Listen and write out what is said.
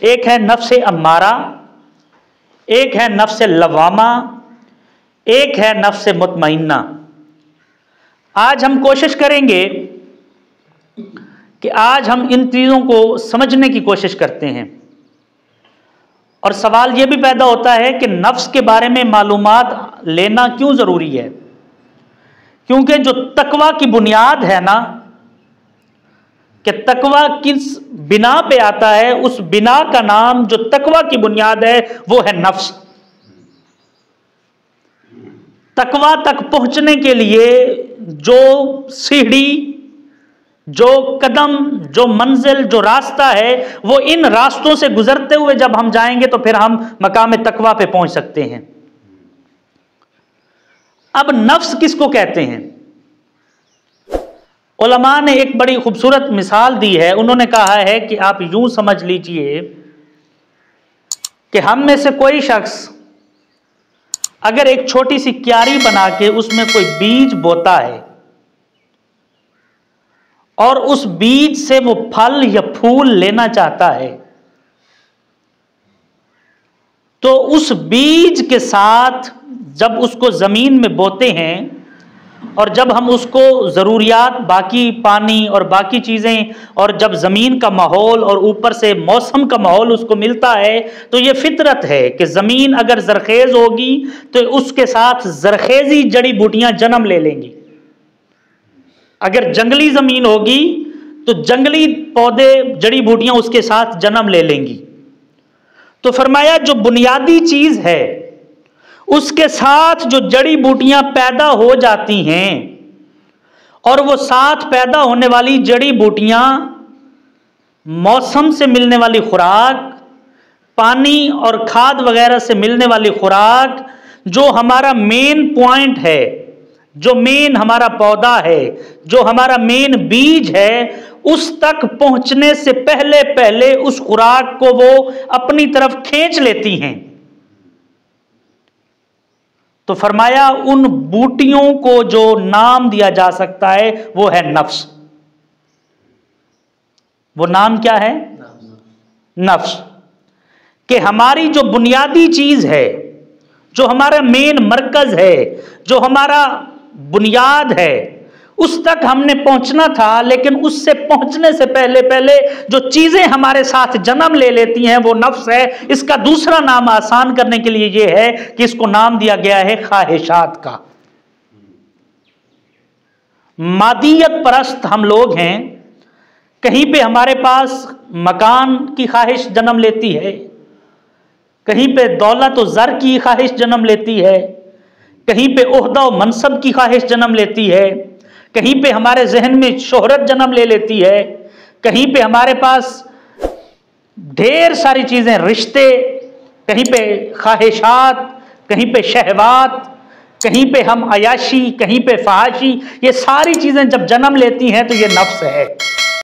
एक है नफ्स अम्मारा, एक है नफ्स लवामा, एक है नफ्स मुतमइन्ना। आज हम कोशिश करेंगे कि आज हम इन चीज़ों को समझने की कोशिश करते हैं। और सवाल यह भी पैदा होता है कि नफ्स के बारे में मालूमात लेना क्यों ज़रूरी है, क्योंकि जो तकवा की बुनियाद है ना, कि तकवा किस बिना पे आता है, उस बिना का नाम जो तकवा की बुनियाद है वो है नफ्स। तकवा तक पहुंचने के लिए जो सीढ़ी, जो कदम, जो मंजिल, जो रास्ता है, वो इन रास्तों से गुजरते हुए जब हम जाएंगे तो फिर हम मकाम तकवा पे पहुंच सकते हैं। अब नफ्स किसको कहते हैं? उलमा ने एक बड़ी खूबसूरत मिसाल दी है। उन्होंने कहा है कि आप यूं समझ लीजिए कि हम में से कोई शख्स अगर एक छोटी सी क्यारी बना के उसमें कोई बीज बोता है और उस बीज से वो फल या फूल लेना चाहता है, तो उस बीज के साथ जब उसको जमीन में बोते हैं और जब हम उसको ज़रूरियात, बाकी पानी और बाकी चीज़ें, और जब ज़मीन का माहौल और ऊपर से मौसम का माहौल उसको मिलता है, तो ये फितरत है कि ज़मीन अगर ज़रखेज़ होगी तो उसके साथ ज़रखेज़ी जड़ी बूटियाँ जन्म ले लेंगी। अगर जंगली ज़मीन होगी तो जंगली पौधे, जड़ी बूटियाँ उसके साथ जन्म ले लेंगी। तो फरमाया जो बुनियादी चीज़ है उसके साथ जो जड़ी बूटियां पैदा हो जाती हैं, और वो साथ पैदा होने वाली जड़ी बूटियां मौसम से मिलने वाली खुराक, पानी और खाद वगैरह से मिलने वाली खुराक, जो हमारा मेन पॉइंट है, जो मेन हमारा पौधा है, जो हमारा मेन बीज है, उस तक पहुंचने से पहले पहले उस खुराक को वो अपनी तरफ खींच लेती हैं। तो फरमाया उन बूटियों को जो नाम दिया जा सकता है वो है नफ्स। वो नाम क्या है? नफ्स। कि हमारी जो बुनियादी चीज है, जो हमारा मेन मरकज है, जो हमारा बुनियाद है, उस तक हमने पहुंचना था, लेकिन उससे पहुंचने से पहले पहले जो चीजें हमारे साथ जन्म ले लेती हैं वो नफ्स है। इसका दूसरा नाम आसान करने के लिए यह है कि इसको नाम दिया गया है ख्वाहिशात का। मादियत परस्त हम लोग हैं। कहीं पे हमारे पास मकान की ख्वाहिश जन्म लेती है, कहीं पे दौलत और ज़र की ख्वाहिश जन्म लेती है, कहीं पे ओहदा और मनसब की ख्वाहिश जन्म लेती है, कहीं पे हमारे जहन में शोहरत जन्म ले लेती है, कहीं पे हमारे पास ढेर सारी चीजें, रिश्ते, कहीं पे ख्वाहिशात, कहीं पे शहवात, कहीं पे हम अयाशी, कहीं पे फहाशी, ये सारी चीजें जब जन्म लेती हैं तो ये नफ्स है।